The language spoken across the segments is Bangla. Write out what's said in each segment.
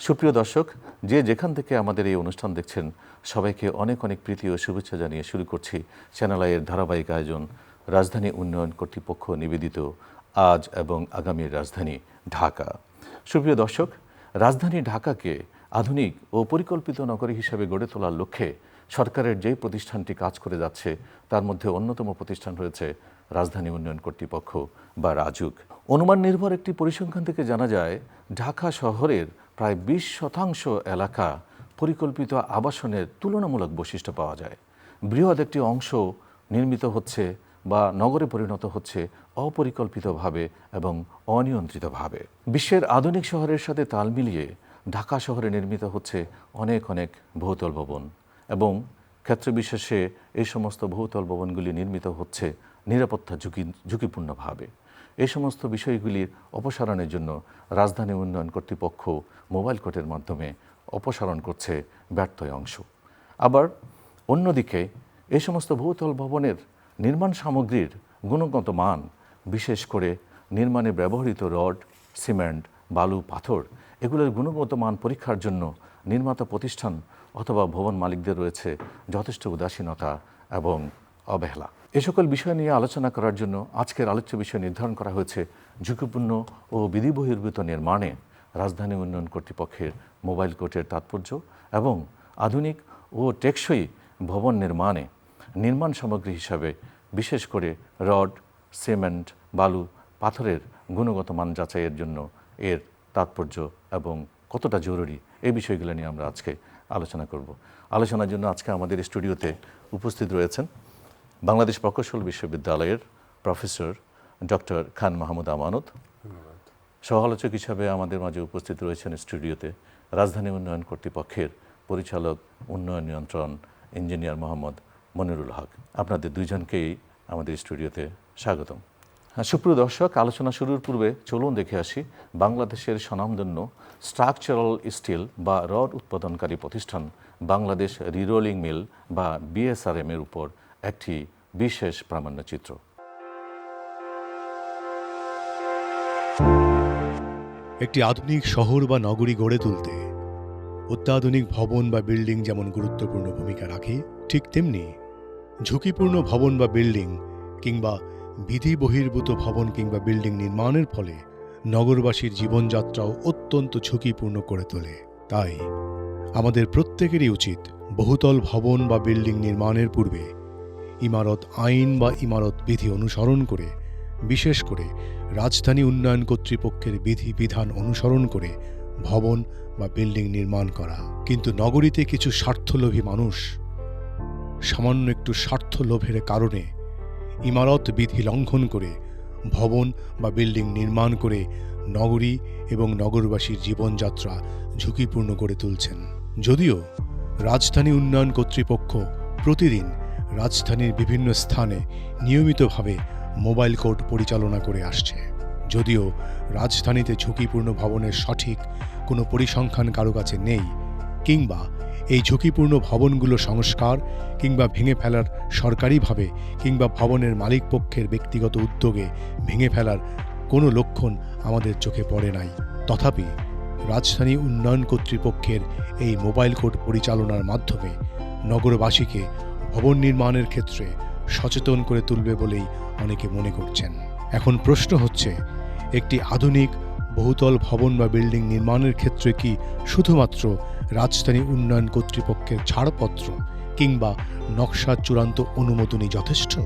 সুপ্রিয় দর্শক, যে যেখান থেকে আমাদের এই অনুষ্ঠান দেখছেন সবাইকে অনেক অনেক প্রীতি ও শুভেচ্ছা জানিয়ে শুরু করছি চ্যানেল আইয়ের ধারাবাহিক আয়োজন রাজধানী উন্নয়ন কর্তৃপক্ষ নিবেদিত আজ এবং আগামীর রাজধানী ঢাকা। সুপ্রিয় দর্শক, রাজধানী ঢাকাকে আধুনিক ও পরিকল্পিত নগরী হিসেবে গড়ে তোলার লক্ষ্যে সরকারের যেই প্রতিষ্ঠানটি কাজ করে যাচ্ছে তার মধ্যে অন্যতম প্রতিষ্ঠান রয়েছে রাজধানী উন্নয়ন কর্তৃপক্ষ বা রাজুক। অনুমান নির্ভর একটি পরিসংখ্যান থেকে জানা যায় ঢাকা শহরের প্রায় 20% এলাকা পরিকল্পিত আবাসনের তুলনামূলক বৈশিষ্ট্য পাওয়া যায়। বৃহৎ একটি অংশ নির্মিত হচ্ছে বা নগরে পরিণত হচ্ছে অপরিকল্পিতভাবে এবং অনিয়ন্ত্রিতভাবে। বিশ্বের আধুনিক শহরের সাথে তাল মিলিয়ে ঢাকা শহরে নির্মিত হচ্ছে অনেক অনেক বহুতল ভবন এবং ক্ষেত্রবিশেষে এই সমস্ত বহুতল ভবনগুলি নির্মিত হচ্ছে নিরাপত্তা ঝুঁকিপূর্ণভাবে। এই সমস্ত বিষয়গুলির অপসারণের জন্য রাজধানী উন্নয়ন কর্তৃপক্ষ মোবাইল কোর্টের মাধ্যমে অপসারণ করছে ব্যর্থ অংশ। আবার অন্যদিকে এই সমস্ত বহুতল ভবনের নির্মাণ সামগ্রীর গুণগত মান, বিশেষ করে নির্মাণে ব্যবহৃত রড, সিমেন্ট, বালু, পাথর, এগুলোর গুণগত মান পরীক্ষার জন্য নির্মাতা প্রতিষ্ঠান অথবা ভবন মালিকদের রয়েছে যথেষ্ট উদাসীনতা এবং অবহেলা। এ সকল বিষয় নিয়ে আলোচনা করার জন্য আজকের আলোচ্য বিষয় নির্ধারণ করা হয়েছে ঝুঁকিপূর্ণ ও বিধিবহির্ভূত নির্মাণে রাজধানী উন্নয়ন কর্তৃপক্ষের মোবাইল কোর্টের তাৎপর্য এবং আধুনিক ও টেকসই ভবন নির্মাণে নির্মাণ সামগ্রী হিসাবে বিশেষ করে রড, সিমেন্ট, বালু, পাথরের গুণগত মান যাচাইয়ের জন্য এর তাৎপর্য এবং কতটা জরুরি এই বিষয়গুলো নিয়ে আমরা আজকে আলোচনা করব। আলোচনার জন্য আজকে আমাদের স্টুডিওতে উপস্থিত রয়েছেন বাংলাদেশ প্রকৌশল বিশ্ববিদ্যালয়ের প্রফেসর ডক্টর খান মাহমুদ আমানত। সহ-আলোচক হিসাবে আমাদের মাঝে উপস্থিত রয়েছেন স্টুডিওতে রাজধানী উন্নয়ন কর্তৃপক্ষের পরিচালক উন্নয়ন নিয়ন্ত্রণ ইঞ্জিনিয়ার মোহাম্মদ মনিরুল হক। আপনাদের দুইজনকেই আমাদের স্টুডিওতে স্বাগতম। সুপ্রিয় দর্শক, আলোচনা শুরুর পূর্বে চলুন দেখে আসি বাংলাদেশের স্বনামধন্য স্ট্রাকচারাল স্টিল বা রড উৎপাদনকারী প্রতিষ্ঠান বাংলাদেশ রিরোলিং মিল বা বিএসআরএম এর উপর একটি বিশেষ প্রামাণ্যচিত্র। একটি আধুনিক শহর বা নগরী গড়ে তুলতে অত্যাধুনিক ভবন বা বিল্ডিং যেমন গুরুত্বপূর্ণ ভূমিকা রাখে, ঠিক তেমনি ঝুঁকিপূর্ণ ভবন বা বিল্ডিং কিংবা বিধি বহির্ভূত ভবন কিংবা বিল্ডিং নির্মাণের ফলে নগরবাসীর জীবনযাত্রাও অত্যন্ত ঝুঁকিপূর্ণ করে তোলে। তাই আমাদের প্রত্যেকেরই উচিত বহুতল ভবন বা বিল্ডিং নির্মাণের পূর্বে ইমারত আইন বা ইমারত বিধি অনুসরণ করে, বিশেষ করে রাজধানী উন্নয়ন কর্তৃপক্ষের বিধিবিধান অনুসরণ করে ভবন বা বিল্ডিং নির্মাণ করা। কিন্তু নগরীতে কিছু স্বার্থলোভী মানুষ সামান্য একটু স্বার্থ লোভের কারণে ইমারত বিধি লঙ্ঘন করে ভবন বা বিল্ডিং নির্মাণ করে নগরী এবং নগরবাসীর জীবনযাত্রা ঝুঁকিপূর্ণ করে তুলছেন। যদিও রাজধানী উন্নয়ন কর্তৃপক্ষ প্রতিদিন রাজধানীর বিভিন্ন স্থানে নিয়মিতভাবে মোবাইল কোর্ট পরিচালনা করে আসছে, যদিও রাজধানীতে ঝুঁকিপূর্ণ ভবনের সঠিক কোনো পরিসংখ্যান কারো কাছে নেই, কিংবা এই ঝুঁকিপূর্ণ ভবনগুলো সংস্কার কিংবা ভেঙে ফেলার সরকারিভাবে কিংবা ভবনের মালিকপক্ষের ব্যক্তিগত উদ্যোগে ভেঙে ফেলার কোনো লক্ষণ আমাদের চোখে পড়ে নাই। তথাপি রাজধানী উন্নয়ন কর্তৃপক্ষের এই মোবাইল কোর্ট পরিচালনার মাধ্যমে নগরবাসীকে ভবন নির্মাণের ক্ষেত্রে সচেতন করে তুলবে বলেই অনেকে মনে করছেন। এখন প্রশ্ন হচ্ছে, একটি আধুনিক বহুতল ভবন বা বিল্ডিং নির্মাণের ক্ষেত্রে কি শুধুমাত্র রাজধানী উন্নয়ন কর্তৃপক্ষের ছাড়পত্র কিংবা নকশার চূড়ান্ত অনুমোদনই যথেষ্ট,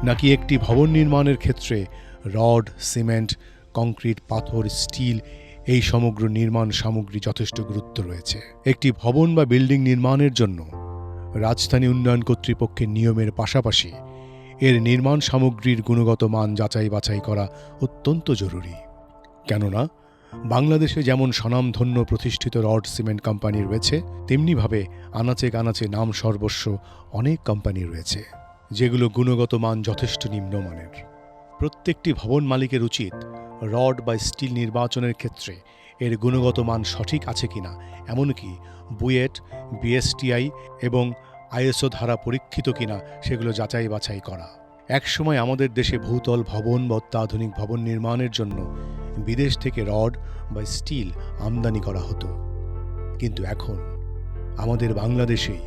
নাকি একটি ভবন নির্মাণের ক্ষেত্রে রড, সিমেন্ট, কংক্রিট, পাথর, স্টিল এই সমগ্র নির্মাণ সামগ্রী যথেষ্ট গুরুত্ব রয়েছে? একটি ভবন বা বিল্ডিং নির্মাণের জন্য রাজধানী উন্নয়ন কর্তৃপক্ষের নিয়মের পাশাপাশি এর নির্মাণ সামগ্রীর গুণগত মান যাচাই বাছাই করা অত্যন্ত জরুরি। কেননা বাংলাদেশে যেমন স্বনামধন্য প্রতিষ্ঠিত রড সিমেন্ট কোম্পানি রয়েছে, তেমনিভাবে আনাচে কানাচে নাম সর্বস্ব অনেক কোম্পানি রয়েছে যেগুলো গুণগত মান যথেষ্ট নিম্নমানের। প্রত্যেকটি ভবন মালিকের উচিত রড বা স্টিল নির্বাচনের ক্ষেত্রে এর গুণগত মান সঠিক আছে কিনা, এমনকি বুয়েট, বিএসটিআই এবং আইএসও ধারা পরীক্ষিত কিনা সেগুলো যাচাই বাছাই করা। একসময় আমাদের দেশে বহুতল ভবন বা অত্যাধুনিক ভবন নির্মাণের জন্য বিদেশ থেকে রড বা স্টিল আমদানি করা হতো। কিন্তু এখন আমাদের বাংলাদেশেই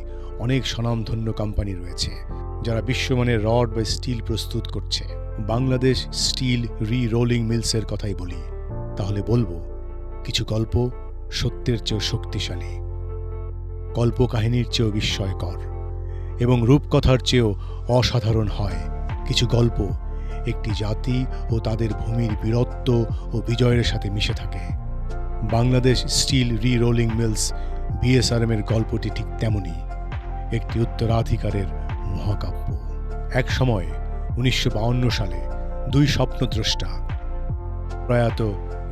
অনেক স্বনামধন্য কোম্পানি রয়েছে যারা বিশ্বমানের রড বা স্টিল প্রস্তুত করছে। বাংলাদেশ স্টিল রি-রোলিং মিলসের কথাই বলি, তাহলে বলবো কিছু গল্প সত্যের চেয়েও শক্তিশালী, কল্পকাহিনীর চেয়েও বিস্ময়কর এবং রূপকথার চেয়েও অসাধারণ হয়। কিছু গল্প একটি জাতি ও তাদের ভূমির বীরত্ব ও বিজয়ের সাথে মিশে থাকে। বাংলাদেশ স্টিল রি-রোলিং মিলস বিএসআরএমের গল্পটি ঠিক তেমনই, একটি উত্তরাধিকারের মহাকাব্য। এক সময় 1952 সালে দুই স্বপ্নদ্রষ্টা, প্রয়াত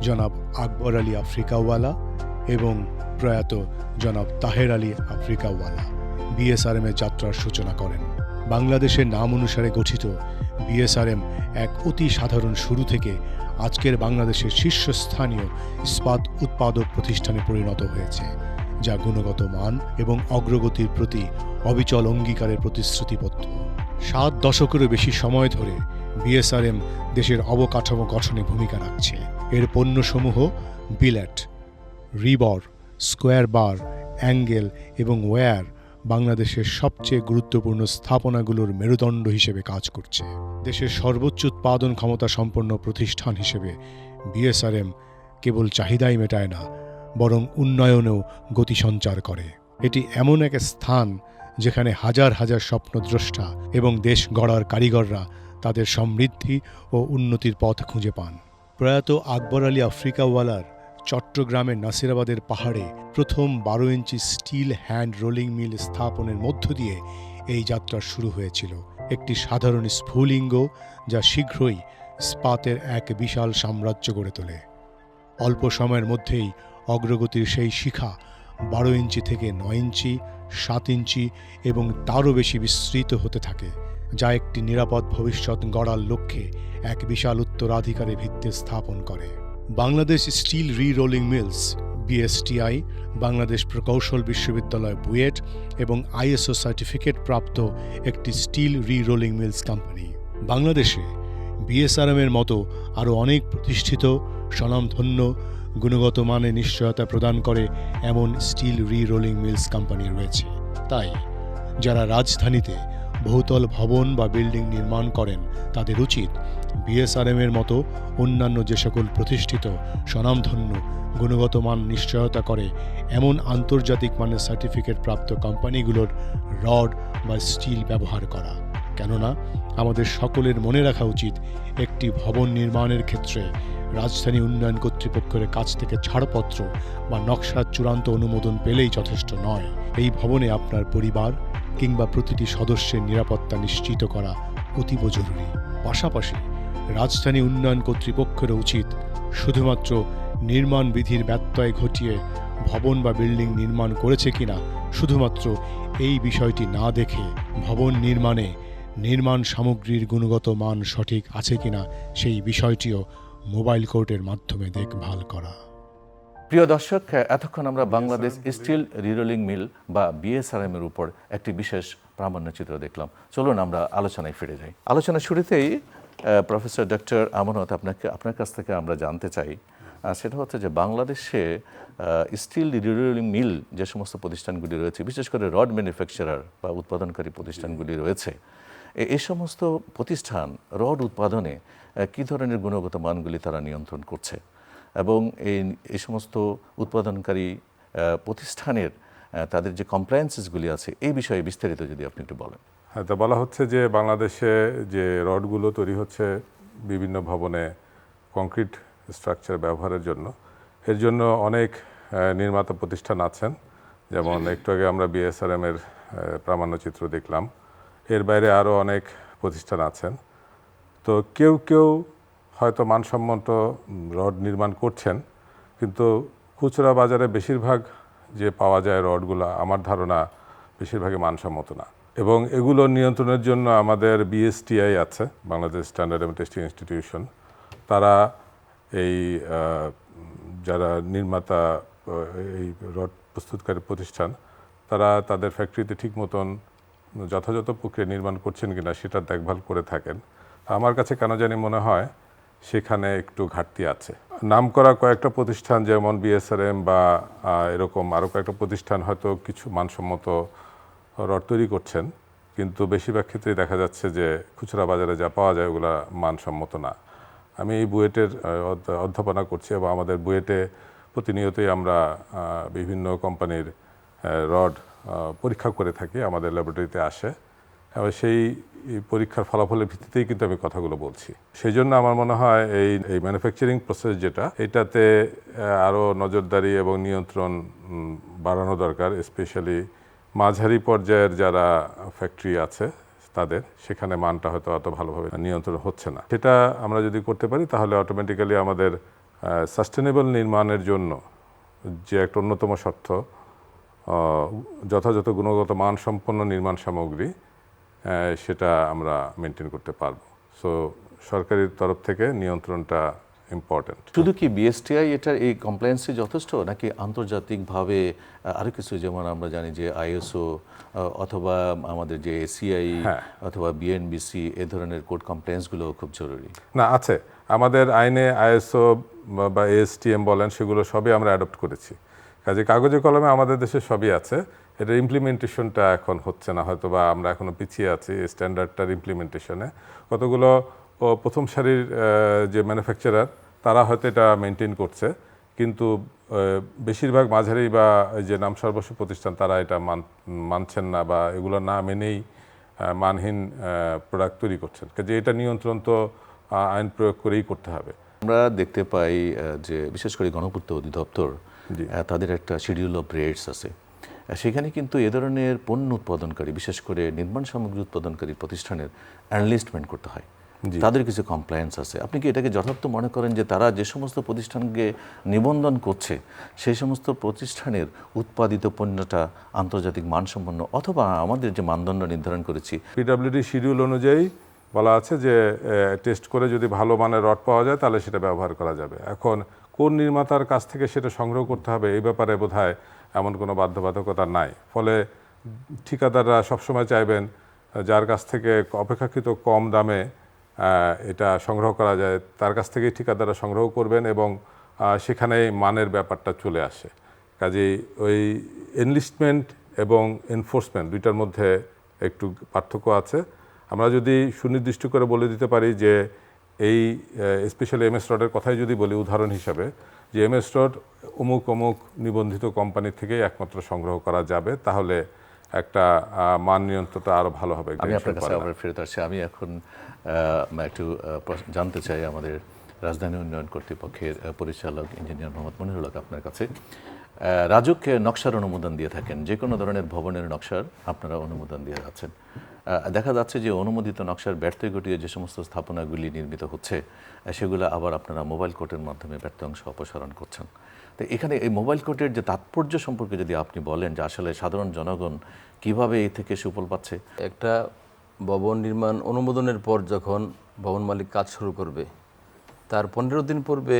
জনাব আকবর আলী আফ্রিকাওয়ালা এবং প্রয়াত জনাব তাহের আলী আফ্রিকাওয়ালা বিএসআরএমের যাত্রার সূচনা করেন। বাংলাদেশের নাম অনুসারে গঠিত বিএসআরএম এক অতি সাধারণ শুরু থেকে আজকের বাংলাদেশের শীর্ষস্থানীয় ইস্পাত উৎপাদক প্রতিষ্ঠানে পরিণত হয়েছে, যা গুণগত মান এবং অগ্রগতির প্রতি অবিচল অঙ্গীকারের প্রতিশ্রুতিবদ্ধ। 7 দশকেরও বেশি সময় ধরে বিএসআরএম দেশের অবকাঠামো গঠনে ভূমিকা রাখছে। এর পণ্যসমূহ বিলেট, রিবর, স্কোয়ার বার, অ্যাঙ্গেল এবং ওয়্যার বাংলাদেশের সবচেয়ে গুরুত্বপূর্ণ স্থাপনাগুলোর মেরুদণ্ড হিসেবে কাজ করছে। দেশের সর্বোচ্চ উৎপাদন ক্ষমতা সম্পন্ন প্রতিষ্ঠান হিসেবে বিএসআরএম কেবল চাহিদাই মেটায় না, বরং উন্নয়নেও গতি সঞ্চার করে। এটি এমন এক স্থান যেখানে হাজার হাজার স্বপ্নদ্রষ্টা এবং দেশ গড়ার কারিগররা তাদের সমৃদ্ধি ও উন্নতির পথ খুঁজে পান। প্রয়াত আকবর আলী আফ্রিকাওয়ালার চট্টগ্রামের নাসিরাবাদের পাহাড়ে প্রথম 12 ইঞ্চি স্টিল হ্যান্ড রোলিং মিল স্থাপনের মধ্য দিয়ে এই যাত্রা শুরু হয়েছিল, একটি সাধারণ স্ফুলিঙ্গ যা শীঘ্রই ইস্পাতের এক বিশাল সাম্রাজ্য গড়ে তোলে। অল্প সময়ের মধ্যেই অগ্রগতির সেই শিখা 12 ইঞ্চি থেকে 9 ইঞ্চি, 7 ইঞ্চি এবং তারও বেশি বিস্তৃত হতে থাকে, যা একটি নিরাপদ ভবিষ্যৎ গড়ার লক্ষ্যে এক বিশাল উত্তরাধিকারের ভিত্তি স্থাপন করে। Bangladesh steel re-rolling mills BSTI Bangladesh প্রকৌশল বিশ্ববিদ্যালয় বুয়েট এবং আইএসও সার্টিফিকেট প্রাপ্ত একটি স্টিল রি-রোলিং মিলস কোম্পানি। বাংলাদেশে বিএসআরএমের মতো আরও অনেক প্রতিষ্ঠিত, স্বনামধন্য, গুণগত মানে নিশ্চয়তা প্রদান করে এমন স্টিল রি-রোলিং মিলস কোম্পানি রয়েছে। তাই যারা রাজধানীতে বহুতল ভবন বা বিল্ডিং নির্মাণ করেন তাদের উচিত বিএসআরএমের মতো অন্যান্য যে সকল প্রতিষ্ঠিত, স্বনামধন্য, গুণগত মান নিশ্চয়তা করে এমন আন্তর্জাতিক মানের সার্টিফিকেট প্রাপ্ত কোম্পানিগুলোর রড বা স্টিল ব্যবহার করা। কেননা আমাদের সকলের মনে রাখা উচিত, একটি ভবন নির্মাণের ক্ষেত্রে রাজধানী উন্নয়ন কর্তৃপক্ষের কাছ থেকে ছাড়পত্র বা নকশার চূড়ান্ত অনুমোদন পেলেই যথেষ্ট নয়। এই ভবনে আপনার পরিবার কিংবা প্রতিটি সদস্যের নিরাপত্তা নিশ্চিত করা অতীব জরুরি। পাশাপাশি রাজধানী উন্নয়ন কর্তৃপক্ষের উচিত শুধুমাত্র নির্মাণ বিধির ব্যত্যয় ঘটিয়ে ভবন বা বিল্ডিং নির্মাণ করেছে কিনা শুধুমাত্র এই বিষয়টি না দেখে ভবন নির্মাণে নির্মাণ সামগ্রীর গুণগত মান সঠিক আছে কিনা সেই বিষয়টিও মোবাইল কোর্টের মাধ্যমে দেখভাল করা। প্রিয় দর্শক, এতক্ষণ আমরা বাংলাদেশ স্টিল রি-রোলিং মিল বা বিএসআরএম এর উপর একটি বিশেষ প্রামাণ্য চিত্র দেখলাম। চলুন আমরা আলোচনায় ফিরে যাই। আলোচনার শুরুতেই প্রফেসর ডক্টর আমানত, আপনার কাছ থেকে আমরা জানতে চাই, সেটা হচ্ছে যে বাংলাদেশে স্টিল রি-রোলিং মিল যে সমস্ত প্রতিষ্ঠানগুলি রয়েছে, বিশেষ করে রড ম্যানুফ্যাকচারার বা উৎপাদনকারী প্রতিষ্ঠানগুলি রয়েছে, এই সমস্ত প্রতিষ্ঠান রড উৎপাদনে কী ধরনের গুণগত মানগুলি তারা নিয়ন্ত্রণ করছে এবং এই সমস্ত উৎপাদনকারী প্রতিষ্ঠানের তাদের যে কমপ্লায়েন্সেসগুলি আছে এই বিষয়ে বিস্তারিত যদি আপনি একটু বলেন। হ্যাঁ, তো বলা হচ্ছে যে বাংলাদেশে যে রডগুলো তৈরি হচ্ছে বিভিন্ন ভবনে কংক্রিট স্ট্রাকচার ব্যবহারের জন্য, এর জন্য অনেক নির্মাতা প্রতিষ্ঠান আছেন। যেমন একটু আগে আমরা বিএসআরএমের প্রামাণ্যচিত্র দেখলাম, এর বাইরে আরও অনেক প্রতিষ্ঠান আছেন। তো কেউ কেউ হয়তো মানসম্মত রড নির্মাণ করছেন, কিন্তু খুচরা বাজারে বেশিরভাগ যে পাওয়া যায় রডগুলো আমার ধারণা বেশিরভাগই মানসম্মত না। এবং এগুলো নিয়ন্ত্রণের জন্য আমাদের বিএসটিআই আছে, বাংলাদেশ স্ট্যান্ডার্ড এবং টেস্টিং ইনস্টিটিউশন। তারা এই যারা নির্মাতা, এই রড প্রস্তুতকারী প্রতিষ্ঠান, তারা তাদের ফ্যাক্টরিতে ঠিক মতন যথাযথ প্রক্রিয়া নির্মাণ করছেন কিনা সেটা দেখভাল করে থাকেন। আমার কাছে কেন জানি মনে হয় সেখানে একটু ঘাটতি আছে। নামকরা কয়েকটা প্রতিষ্ঠান যেমন বিএসআরএম বা এরকম আরও কয়েকটা প্রতিষ্ঠান হয়তো কিছু মানসম্মত রড তৈরি করছেন, কিন্তু বেশিরভাগ ক্ষেত্রেই দেখা যাচ্ছে যে খুচরা বাজারে যা পাওয়া যায় ওগুলা মানসম্মত না। আমি এই বুয়েটের অধ্যাপনা করছি এবং আমাদের বুয়েটে প্রতিনিয়তই আমরা বিভিন্ন কোম্পানির রড পরীক্ষা করে থাকি, আমাদের ল্যাবরেটরিতে আসে এবং সেই পরীক্ষার ফলাফলের ভিত্তিতেই কিন্তু আমি কথাগুলো বলছি। সেই জন্য আমার মনে হয় এই ম্যানুফ্যাকচারিং প্রসেস যেটা, এটাতে আরও নজরদারি এবং নিয়ন্ত্রণ বাড়ানো দরকার, স্পেশালি মাঝারি পর্যায়ের যারা ফ্যাক্টরি আছে তাদের, সেখানে মানটা হয়তো অত ভালোভাবে নিয়ন্ত্রণ হচ্ছে না। সেটা আমরা যদি করতে পারি তাহলে অটোমেটিক্যালি আমাদের সাস্টেনেবল নির্মাণের জন্য যে একটা অন্যতম শর্ত যথাযথ গুণগত মানসম্পন্ন নির্মাণ সামগ্রী, সেটা আমরা মেনটেন করতে পারবো। সো সরকারের তরফ থেকে নিয়ন্ত্রণটা ইম্পর্টেন্ট। শুধু কি বিএসটিআই এটার এই কমপ্লায়েন্সই যথেষ্ট, নাকি আন্তর্জাতিকভাবে আরও কিছু, যেমন আমরা জানি যে আইএসও অথবা আমাদের যে এসিআই অথবা বিএনবিসি এ ধরনের কোড কমপ্লায়েন্সগুলো খুব জরুরি? না, আছে আমাদের আইনে আইএসও বা এএসটিএম বলেন, সেগুলো সবই আমরা অ্যাডপ্ট করেছি। কাজে কাগজে কলমে আমাদের দেশে সবই আছে, এটার ইমপ্লিমেন্টেশনটা এখন হচ্ছে না, হয়তো বা আমরা এখনও পিছিয়ে আছি স্ট্যান্ডার্ডটার ইমপ্লিমেন্টেশনে। কতগুলো প্রথম সারির যে ম্যানুফ্যাকচারার তারা হয়তো এটা মেনটেন করছে, কিন্তু বেশিরভাগ মাঝারি বা যে নামসর্বস্ব প্রতিষ্ঠান তারা এটা মানছেন না বা এগুলো না মেনেই মানহীন প্রোডাক্ট তৈরি করছেন। কাজে এটা নিয়ন্ত্রণ তো আইন প্রয়োগ করেই করতে হবে। আমরা দেখতে পাই যে বিশেষ করে গণপূর্ত অধিদপ্তর তাদের একটা শিডিউল অফ রেটস আছে, সেখানে কিন্তু এ ধরনের পণ্য উৎপাদনকারী, বিশেষ করে নির্মাণ সামগ্রী উৎপাদনকারী প্রতিষ্ঠানের অ্যানালিস্টমেন্ট করতে হয়, তাদের কিছু কমপ্লায়েন্স আছে। আপনি কি এটাকে যথার্থ মনে করেন যে তারা যে সমস্ত প্রতিষ্ঠানকে নিবন্ধন করছে সেই সমস্ত প্রতিষ্ঠানের উৎপাদিত পণ্যটা আন্তর্জাতিক মানসম্পন্ন, অথবা আমাদের যে মানদণ্ড নির্ধারণ করেছি পিডব্লিউডি শিডিউল অনুযায়ী বলা আছে যে টেস্ট করে যদি ভালো মানের রড পাওয়া যায় তাহলে সেটা ব্যবহার করা যাবে। এখন কোন নির্মাতার কাছ থেকে সেটা সংগ্রহ করতে হবে এই ব্যাপারে বোধহয় এমন কোনো বাধ্যবাধকতা নাই। ফলে ঠিকাদাররা সবসময় চাইবেন যার কাছ থেকে অপেক্ষাকৃত কম দামে এটা সংগ্রহ করা যায় তার কাছ থেকেই ঠিকাদাররা সংগ্রহ করবেন এবং সেখানে মানের ব্যাপারটা চলে আসে। কাজেই ওই এনলিস্টমেন্ট এবং এনফোর্সমেন্ট দুইটার মধ্যে একটু পার্থক্য আছে। আমরা যদি সুনির্দিষ্ট করে বলে দিতে পারি যে এই স্পেশালি এমএস রডের কথাই যদি বলি উদাহরণ হিসাবে, যে এমএস রড অমুক অমুক নিবন্ধিত কোম্পানি থেকেই একমাত্র সংগ্রহ করা যাবে, তাহলে একটা মান নিয়ন্ত্রণটা আরও ভালো হবে। আমি আপনার কাছে আবার ফেরত আসছি। আমি এখন একটু জানতে চাই আমাদের রাজধানী উন্নয়ন কর্তৃপক্ষের পরিচালক ইঞ্জিনিয়ার মোহাম্মদ মনিরুল হক আপনার কাছে। রাজুককে নকশার অনুমোদন দিয়ে থাকেন, যে কোনো ধরনের ভবনের নকশার আপনারা অনুমোদন দিয়ে যাচ্ছেন। দেখা যাচ্ছে যে অনুমোদিত নকশার ব্যর্থ ঘটিয়ে যে সমস্ত স্থাপনাগুলি নির্মিত হচ্ছে সেগুলো আবার আপনারা মোবাইল কোর্টের মাধ্যমে ব্যর্থ অংশ অপসারণ করছেন। তো এখানে এই মোবাইল কোর্টের যে তাৎপর্য সম্পর্কে যদি আপনি বলেন, যে আসলে সাধারণ জনগণ কিভাবে এই থেকে সুফল পাচ্ছে। একটা ভবন নির্মাণ অনুমোদনের পর যখন ভবন মালিক কাজ শুরু করবে, তার 15 দিন পূর্বে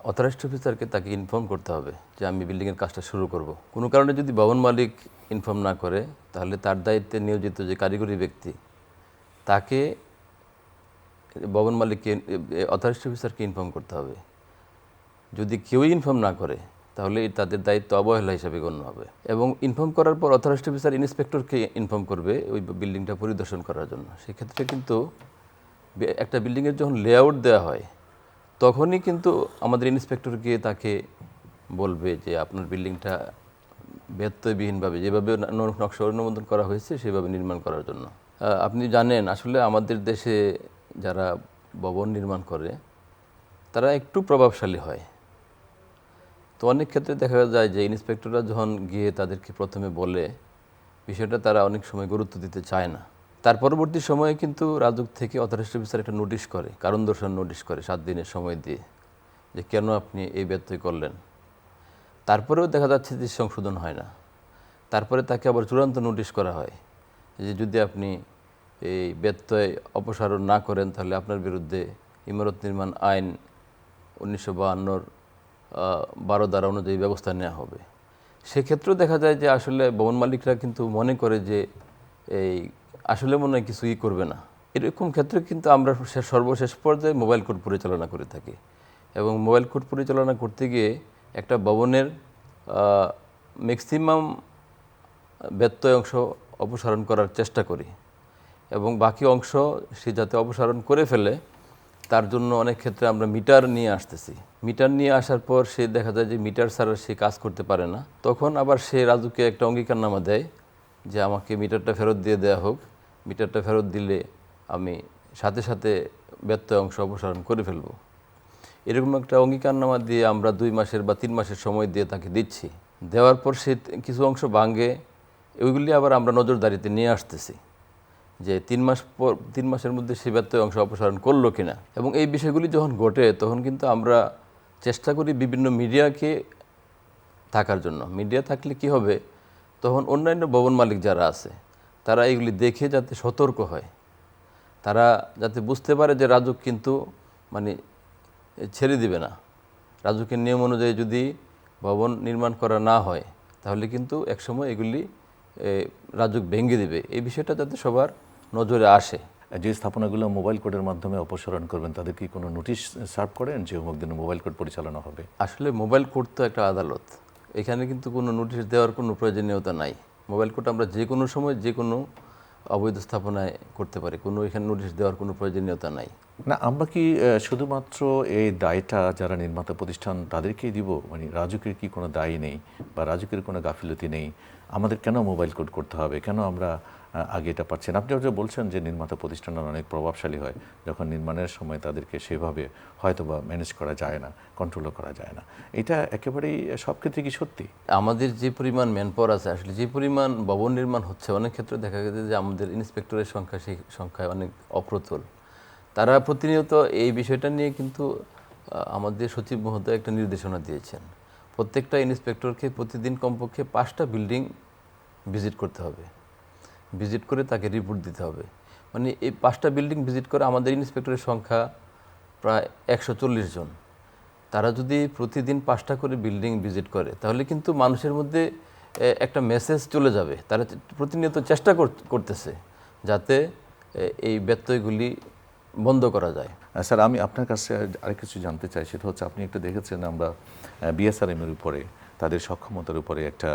অথরাইজড অফিসারকে তাকে ইনফর্ম করতে হবে যে আমি বিল্ডিংয়ের কাজটা শুরু করব। কোনো কারণে যদি ভবন মালিক ইনফর্ম না করে, তাহলে তার দায়িত্বে নিয়োজিত যে কারিগরি ব্যক্তি তাকে ভবন মালিককে অথরাইজড অফিসারকে ইনফর্ম করতে হবে। যদি কেউই ইনফর্ম না করে তাহলে তাদের দায়িত্ব অবহেলা হিসাবে গণ্য হবে। এবং ইনফর্ম করার পর অথরাইজড অফিসার ইন্সপেক্টরকে ইনফর্ম করবে ওই বিল্ডিংটা পরিদর্শন করার জন্য। সেক্ষেত্রে কিন্তু একটা বিল্ডিংয়ের যখন লেআউট দেওয়া হয় তখনই কিন্তু আমাদের ইন্সপেক্টর গিয়ে তাকে বলবে যে আপনার বিল্ডিংটা ব্যত্যয়বিহীনভাবে যেভাবে নকশা অনুমোদন করা হয়েছে সেভাবে নির্মাণ করার জন্য। আপনি জানেন আসলে আমাদের দেশে যারা ভবন নির্মাণ করে তারা একটু প্রভাবশালী হয়। তো অনেক ক্ষেত্রে দেখা যায় যে ইন্সপেক্টররা যখন গিয়ে তাদেরকে প্রথমে বলে বিষয়টা, তারা অনেক সময় গুরুত্ব দিতে চায় না। তার পরবর্তী সময়ে কিন্তু রাজুক থেকে অথরাইজড অফিসার একটা নোটিশ করে, কারণ দর্শান নোটিশ করে 7 দিনের সময় দিয়ে, যে কেন আপনি এই ব্যত্যয় করলেন। তারপরেও দেখা যাচ্ছে যে সংশোধন হয় না। তারপরে তাকে আবার চূড়ান্ত নোটিশ করা হয় যে যদি আপনি এই ব্যত্যয় অপসারণ না করেন তাহলে আপনার বিরুদ্ধে ইমারত নির্মাণ আইন 1952 12 ধারা অনুযায়ী ব্যবস্থা নেওয়া হবে। সেক্ষেত্রেও দেখা যায় যে আসলে ভবন মালিকরা কিন্তু মনে করে যে এই আসলে মনে হয় কিছুই করবে না। এরকম ক্ষেত্রে কিন্তু আমরা সর্বশেষ পর্যায়ে মোবাইল কোর্ট পরিচালনা করে থাকি। এবং মোবাইল কোড পরিচালনা করতে গিয়ে একটা ভবনের ম্যাক্সিমাম ব্যত্যয় অংশ অপসারণ করার চেষ্টা করি এবং বাকি অংশ সে যাতে অপসারণ করে ফেলে তার জন্য অনেক ক্ষেত্রে আমরা মিটার নিয়ে আসতেছি। মিটার নিয়ে আসার পর সে দেখা যায় যে মিটার ছাড়া সে কাজ করতে পারে না, তখন আবার সে রাজুকে একটা অঙ্গীকারনামা দেয় যে আমাকে মিটারটা ফেরত দিয়ে দেওয়া হোক, মিটারটা ফেরত দিলে আমি সাথে সাথে ব্যত্যয় অংশ অপসারণ করে ফেলব। এরকম একটা অঙ্গীকারনামা দিয়ে আমরা 2 মাসের বা 3 মাসের সময় দিয়ে তাকে দিচ্ছি। দেওয়ার পর সে কিছু অংশ ভাঙে, ওইগুলি আবার আমরা নজরদারিতে নিয়ে আসতেছি যে 3 মাসের মধ্যে সে ব্যত্যয় অংশ অপসারণ করলো কিনা। এবং এই বিষয়গুলি যখন ঘটে তখন কিন্তু আমরা চেষ্টা করি বিভিন্ন মিডিয়াকে থাকার জন্য। মিডিয়া থাকলে কি হবে, তখন অন্যান্য ভবন মালিক যারা আছে তারা এইগুলি দেখে যাতে সতর্ক হয়, তারা যাতে বুঝতে পারে যে রাজুক কিন্তু মানে ছেড়ে দিবে না। রাজুকের নিয়ম অনুযায়ী যদি ভবন নির্মাণ করা না হয় তাহলে কিন্তু একসময় এগুলি রাজুক ভেঙে দিবে। এই বিষয়টা যাতে সবার নজরে আসে। যে স্থাপনাগুলো মোবাইল কোডের মাধ্যমে অপসারণ করবেন তাদের কি কোনো নোটিশ সার্ভ করেন যে অমুক দিনে মোবাইল কোড পরিচালনা হবে? আসলে মোবাইল কোড তো একটা আদালত, এখানে কিন্তু কোনো নোটিশ দেওয়ার কোনো প্রয়োজনীয়তা নাই। মোবাইল কোড আমরা যে কোনো সময় যে কোনো অবৈধ স্থাপনায় করতে পারি, কোনো এখানে নোটিশ দেওয়ার কোনো প্রয়োজনীয়তা নাই। না, আমরা কি শুধুমাত্র এই দায়টা যারা নির্মাতা প্রতিষ্ঠান তাদেরকেই দিব? মানে রাজুকের কি কোনো দায়ী নেই বা রাজুকের কোনো গাফিলতি নেই? আমাদের কেন মোবাইল কোড করতে হবে? কেন আমরা আগে এটা পাচ্ছি না? আপনি যে বলছেন যে নির্মাতা প্রতিষ্ঠানরা অনেক প্রভাবশালী হয়, যখন নির্মাণের সময় তাদেরকে সেভাবে হয়তো বা ম্যানেজ করা যায় না, কন্ট্রোলও করা যায় না। এটা একেবারেই সব ক্ষেত্রে কি সত্যি? আমাদের যে পরিমাণ ম্যানপাওয়ার আছে, আসলে যে পরিমাণ ভবন নির্মাণ হচ্ছে, অনেক ক্ষেত্রে দেখা গেছে যে আমাদের ইন্সপেক্টরের সংখ্যা সেই সংখ্যায় অনেক অপ্রতুল। তারা প্রতিনিয়ত এই বিষয়টা নিয়ে কিন্তু আমাদের সচিব মহোদয় একটা নির্দেশনা দিয়েছেন, প্রত্যেকটা ইন্সপেক্টরকে প্রতিদিন কমপক্ষে 5টা বিল্ডিং ভিজিট করতে হবে, ভিজিট করে তাকে রিপোর্ট দিতে হবে। মানে এই 5টা বিল্ডিং ভিজিট করে আমাদের ইন্সপেক্টরের সংখ্যা প্রায় 140 জন। তারা যদি প্রতিদিন 5টা করে বিল্ডিং ভিজিট করে তাহলে কিন্তু মানুষের মধ্যে একটা মেসেজ চলে যাবে। তারা প্রতিনিয়ত চেষ্টা করতেছে যাতে এই ব্যত্যয়গুলি বন্ধ করা যায়। স্যার, আমি আপনার কাছে আরেক কিছু জানতে চাই, সেটা হচ্ছে আপনি একটা দেখেছেন আমরা বিএসআরএমের উপরে, তাদের সক্ষমতার উপরে একটা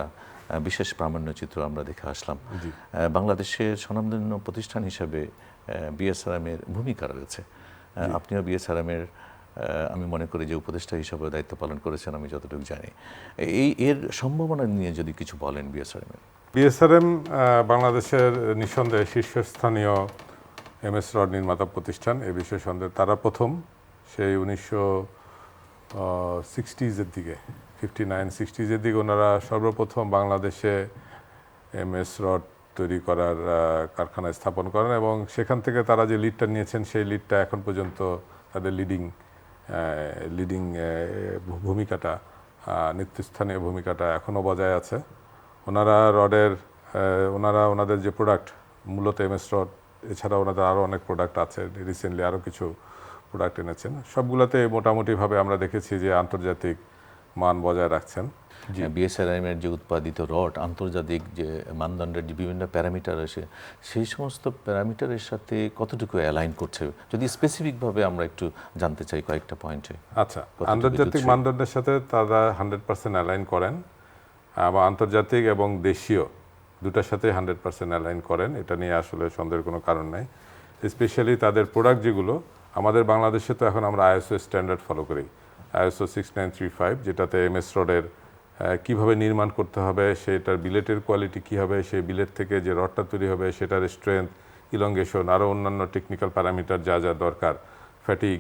বিশেষ প্রামাণ্য চিত্র আমরা দেখে আসলাম। বাংলাদেশের স্বনামধন্য প্রতিষ্ঠান হিসেবে বিএসআরএমের ভূমিকা রয়েছে। আপনিও বিএসআরএমের আমি মনে করি যে উপদেষ্টা হিসাবে দায়িত্ব পালন করেছেন, আমি যতটুকু জানি। এর সম্ভাবনা নিয়ে যদি কিছু বলেন বিএসআরএমের। বিএসআরএম বাংলাদেশের নিঃসন্দেহে শীর্ষস্থানীয় এমএস রড নির্মাতা প্রতিষ্ঠান, এ বিষয়ে সন্দেহ। তারা প্রথম সেই 1960s-এর দিকে, 59-60s-এর দিকে ওনারা সর্বপ্রথম বাংলাদেশে এমএস রড তৈরি করার কারখানা স্থাপন করেন এবং সেখান থেকে তারা যে লিডটা নিয়েছেন সেই লিডটা এখন পর্যন্ত তাদের লিডিং ভূমিকাটা, নেতৃস্থানীয় ভূমিকাটা এখনও বজায় আছে। ওনাদের যে প্রোডাক্ট, মূলত এমএস রড, এছাড়া ওনাদের আরও অনেক প্রোডাক্ট আছে, রিসেন্টলি আরও কিছু প্রোডাক্ট এনেছেন। সবগুলোতে মোটামুটিভাবে আমরা দেখেছি যে আন্তর্জাতিক মান বজায় রাখছেন। বিএসআরএমের যে উৎপাদিত রড আন্তর্জাতিক যে মানদণ্ডের যে বিভিন্ন প্যারামিটার আছে, সেই সমস্ত প্যারামিটারের সাথে কতটুকু অ্যালাইন করছে, যদি স্পেসিফিকভাবে আমরা একটু জানতে চাই কয়েকটা পয়েন্টে। আচ্ছা, আন্তর্জাতিক মানদণ্ডের সাথে তারা 100% অ্যালাইন করেন, এবং আন্তর্জাতিক এবং দেশীয় দুটার সাথে 100% অ্যালাইন করেন। এটা নিয়ে আসলে সন্দেহের কোনো কারণ নাই। স্পেশালি তাদের প্রোডাক্ট যেগুলো, আমাদের বাংলাদেশে তো এখন আমরা আইএসও স্ট্যান্ডার্ড ফলো করি, আইএসও 6935, যেটাতে এমএস রডের কীভাবে নির্মাণ করতে হবে, সেটার বিলেটের কোয়ালিটি কী হবে, সেই বিলেট থেকে যে রডটা তৈরি হবে সেটার স্ট্রেংথ, ইলংগেশন, আরও অন্যান্য টেকনিক্যাল প্যারামিটার যা যা দরকার, ফ্যাটিগ,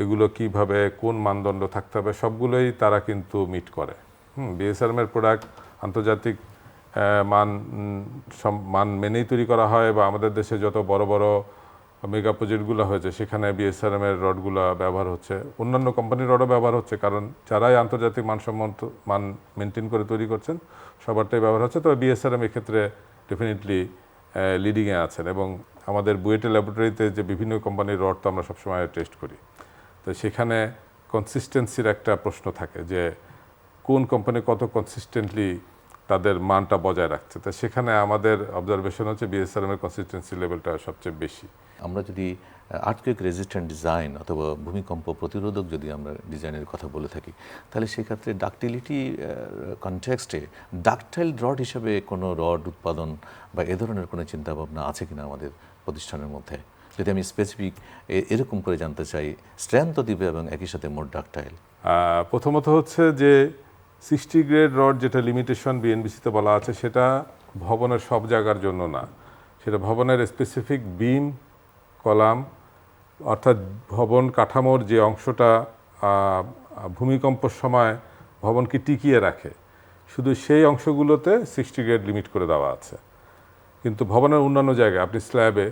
এগুলো কিভাবে কোন মানদণ্ড থাকতে হবে, সবগুলোই তারা কিন্তু মিট করে। বিএসআরএমের প্রোডাক্ট আন্তর্জাতিক মান মেনেই তৈরি করা হয়, বা আমাদের দেশে যত বড় বড় মেগা প্রজেক্টগুলো হয়েছে সেখানে বিএসআরএমের রডগুলো ব্যবহার হচ্ছে, অন্যান্য কোম্পানির রডও ব্যবহার হচ্ছে, কারণ যারাই আন্তর্জাতিক মানসম্মত মান মেনটেন করে তৈরি করছেন সবারটাই ব্যবহার হচ্ছে। তবে বিএসআরএম এক্ষেত্রে ডেফিনেটলি লিডিংয়ে আছেন, এবং আমাদের বুয়েটে ল্যাবরেটরিতে যে বিভিন্ন কোম্পানির রড তো আমরা সবসময় টেস্ট করি, তো সেখানে কনসিস্টেন্সির একটা প্রশ্ন থাকে যে কোন কোম্পানি কত কনসিস্টেন্টলি তাদের মানটা বজায় রাখছে। তো সেখানে আমাদের অবজারভেশন হচ্ছে বিএসআরএমের কনসিস্টেন্সি লেভেলটা সবচেয়ে বেশি। আমরা যদি আর্থকুয়েক রেজিস্ট্যান্ট ডিজাইন অথবা ভূমিকম্প প্রতিরোধক যদি আমরা ডিজাইনের কথা বলে থাকি, তাহলে সেক্ষেত্রে ডাকটিলিটি কনটেক্সটে ডাকটাইল রড হিসেবে কোনো রড উৎপাদন বা এ ধরনের কোনো চিন্তাভাবনা আছে কিনা আমাদের প্রতিষ্ঠানের মধ্যে? যদি আমি স্পেসিফিক এরকম করে জানতে চাই, স্ট্রেংথ দিবে এবং একই সাথে মোট ডাকটাইল। প্রথমত হচ্ছে যে 60 গ্রেড রড যেটা লিমিটেশন বিএনবিসিতে বলা আছে, সেটা ভবনের সব জায়গার জন্য না, সেটা ভবনের স্পেসিফিক বিম, কলাম, অর্থাৎ ভবন কাঠামোর যে অংশটা ভূমিকম্পের সময় ভবনকে টিকিয়ে রাখে, শুধু সেই অংশগুলোতে 60 গ্রেড লিমিট করে দেওয়া আছে। কিন্তু ভবনের অন্যান্য জায়গায় আপনি স্ল্যাবে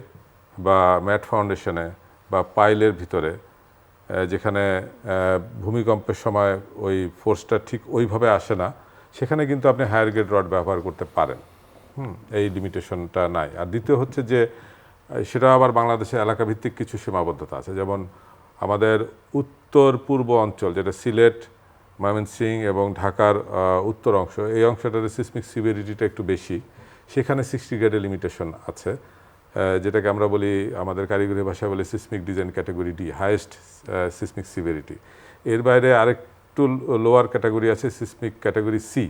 বা ম্যাট ফাউন্ডেশনে বা পাইলের ভিতরে যেখানে ভূমিকম্পের সময় ওই ফোর্সটা ঠিক ওইভাবে আসে না, সেখানে কিন্তু আপনি হায়ার গ্রেড রড ব্যবহার করতে পারেন। এই লিমিটেশনটা নাই। আর দ্বিতীয় হচ্ছে যে সেটা আবার বাংলাদেশের এলাকাভিত্তিক কিছু সীমাবদ্ধতা আছে। যেমন আমাদের উত্তর পূর্ব অঞ্চল, যেটা সিলেট, ময়মনসিংহ এবং ঢাকার উত্তর অংশ, এই অংশটাতে সিসমিক সিভিয়ারিটিটা একটু বেশি, সেখানে 60 গ্রেডের লিমিটেশন আছে, যেটাকে আমরা বলি আমাদের কারিগরি ভাষায় বলি seismic design category D, highest seismic severity. এর বাইরে আরেকটু লোয়ার ক্যাটাগরি আছে সিসমিক ক্যাটাগরি সি।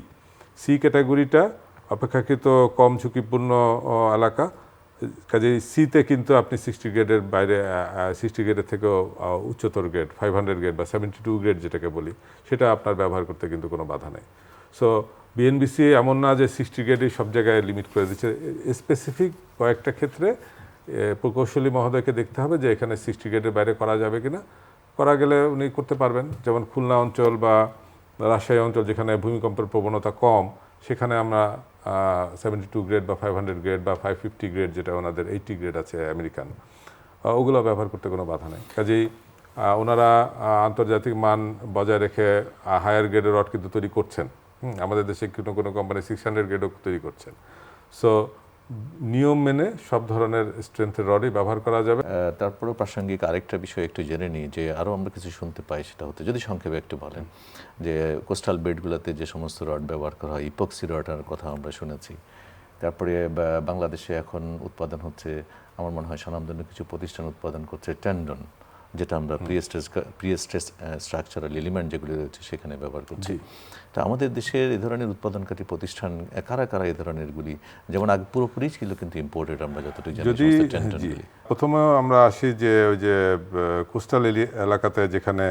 সি ক্যাটাগরিটা অপেক্ষাকৃত কম ঝুঁকিপূর্ণ এলাকা, কাজেই সিতে কিন্তু আপনি 60 গ্রেডের বাইরে 60 গ্রেডের থেকেও উচ্চতর গ্রেড 500 গ্রেড বা 72 গ্রেড যেটাকে বলি, সেটা আপনার ব্যবহার করতে কিন্তু কোনো বাধা নেই। সো বিএনবিসি এমন না যে 60 গ্রেডই সব জায়গায় লিমিট করে দিচ্ছে, স্পেসিফিক কয়েকটা ক্ষেত্রে প্রকৌশলী মহোদয়কে দেখতে হবে যে এখানে 60 গ্রেডের বাইরে করা যাবে কিনা। করা গেলে উনি করতে পারবেন। যেমন খুলনা অঞ্চল বা রাজশাহী অঞ্চল যেখানে ভূমিকম্পের প্রবণতা কম, সেখানে আমরা 72 গ্রেড বা 500 গ্রেড বা 550 গ্রেড, যেটা ওনাদের 80 গ্রেড আছে আমেরিকান, ওগুলো ব্যবহার করতে কোনো বাধা নেই। কাজেই ওনারা আন্তর্জাতিক মান বজায় রেখে হায়ার গ্রেডের রড কিন্তু তৈরি করছেন। আমাদের দেশে কোনো কোনো কোম্পানি 600 গ্রেডও তৈরি করছেন। সো নিয়ম মেনে সব ধরনের স্ট্রেংথের রডই ব্যবহার করা যাবে। তারপরেও প্রাসঙ্গিক আরেকটা বিষয় একটু জেনে নিই, যে আরও আমরা কিছু শুনতে পাই, সেটা হতে যদি সংক্ষেপে একটু বলেন, যে কোস্টাল বেডগুলোতে যে সমস্ত রড ব্যবহার করা হয়, ইপক্সি রডের কথা আমরা শুনেছি। তারপরে বাংলাদেশে এখন উৎপাদন হচ্ছে, আমার মনে হয় স্বনামধন্য কিছু প্রতিষ্ঠান উৎপাদন করছে টেন্ডন, যেটা আমরা প্রিস্ট্রেস স্ট্রাকচারাল এলিমেন্ট যেগুলি রয়েছে সেখানে ব্যবহার করছি। তা আমাদের দেশের এই ধরনের উৎপাদনকারী প্রতিষ্ঠান কারা কারা এই ধরনেরগুলি, যেমন আগে পুরোপুরি ছিল কিন্তু ইম্পোর্টেড আমরা যতটুকু জানি টেন্ডনগুলি। প্রথমে আমরা আসি যে ওই যে কোস্টাল এলাকাতে যেখানে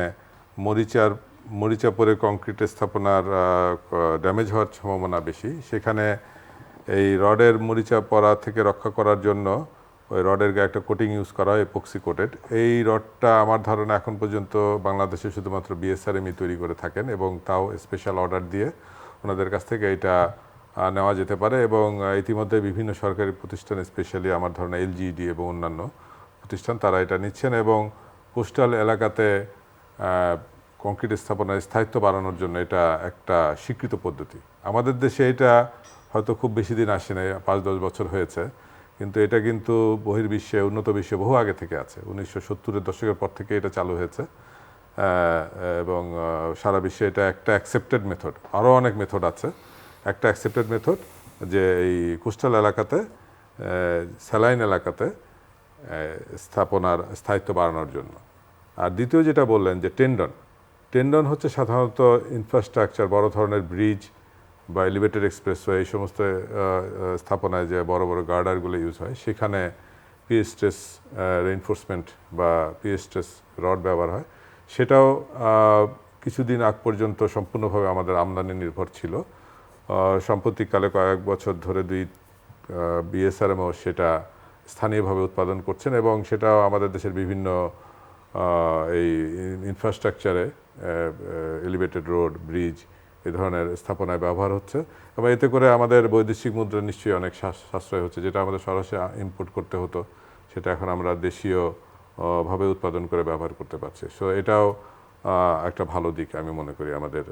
মরিচা পরে কংক্রিট স্থাপনার ড্যামেজ হওয়ার সম্ভাবনা বেশি, সেখানে এই রডের মরিচা পড়া থেকে রক্ষা করার জন্য ওই রডের গায়ে একটা কোটিং ইউজ করা হয়, এপক্সি কোটেড। এই রডটা আমার ধারণা এখন পর্যন্ত বাংলাদেশে শুধুমাত্র বিএসআরএমই তৈরি করে থাকেন, এবং তাও স্পেশাল অর্ডার দিয়ে ওনাদের কাছ থেকে এটা নেওয়া যেতে পারে। এবং ইতিমধ্যে বিভিন্ন সরকারি প্রতিষ্ঠান, স্পেশালি আমার ধারণা এলজিইডি এবং অন্যান্য প্রতিষ্ঠান, তারা এটা নিচ্ছেন। এবং কোস্টাল এলাকাতে কংক্রিট স্থাপনার স্থায়িত্ব বাড়ানোর জন্য এটা একটা স্বীকৃত পদ্ধতি। আমাদের দেশে এটা হয়তো খুব বেশি দিন আসে নাই, 5-10 বছর হয়েছে, কিন্তু এটা কিন্তু বহির্বিশ্বে, উন্নত বিশ্বে বহু আগে থেকে আছে। 1970-এর দশকের পর থেকে এটা চালু হয়েছে, এবং সারা বিশ্বে এটা একটা অ্যাকসেপ্টেড মেথড। আরও অনেক মেথড আছে, একটা অ্যাকসেপ্টেড মেথড যে এই কোস্টাল এলাকাতে, স্যালাইন এলাকাতে স্থাপনার স্থায়িত্ব বাড়ানোর জন্য। আর দ্বিতীয় যেটা বললেন যে টেন্ডন হচ্ছে সাধারণত ইনফ্রাস্ট্রাকচার, বড় ধরনের ব্রিজ বা এলিভেটেড এক্সপ্রেসওয়ে, এই সমস্ত স্থাপনায় যে বড় বড় গার্ডারগুলো ইউজ হয়, সেখানে পিএস্ট্রেস রেইনফোর্সমেন্ট বা পিএস্ট্রেস রড ব্যবহার হয়। সেটাও কিছুদিন আগ পর্যন্ত সম্পূর্ণভাবে আমাদের আমদানি নির্ভর ছিল। সাম্প্রতিককালে কয়েক বছর ধরে বিএসআরএমও সেটা স্থানীয়ভাবে উৎপাদন করছেন, এবং সেটাও আমাদের দেশের বিভিন্ন এই ইনফ্রাস্ট্রাকচারে, এলিভেটেড রোড, ব্রিজ, এই ধরনের স্থাপনায় ব্যবহার হচ্ছে। এবং এতে করে আমাদের বৈদেশিক মুদ্রা নিশ্চয়ই অনেক সাশ্রয় হচ্ছে। যেটা আমাদের সরাসরি ইম্পোর্ট করতে হতো, সেটা এখন আমরা দেশীয় ভাবে উৎপাদন করে ব্যবহার করতে পারছি। সো এটাও একটা ভালো দিক আমি মনে করি আমাদের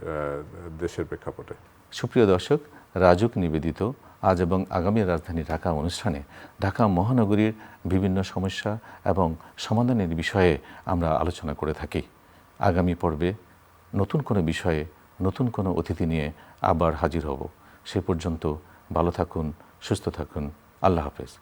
দেশের প্রেক্ষাপটে। সুপ্রিয় দর্শক, রাজুক নিবেদিত আজ এবং আগামী রাজধানী ঢাকা অনুষ্ঠানে ঢাকা মহানগরীর বিভিন্ন সমস্যা এবং সমাধানের বিষয়ে আমরা আলোচনা করে থাকি। আগামী পর্বে নতুন কোনো বিষয়ে, নতুন কোনো অতিথি নিয়ে আবার হাজির হব। সে পর্যন্ত ভালো থাকুন, সুস্থ থাকুন। আল্লাহ হাফেজ।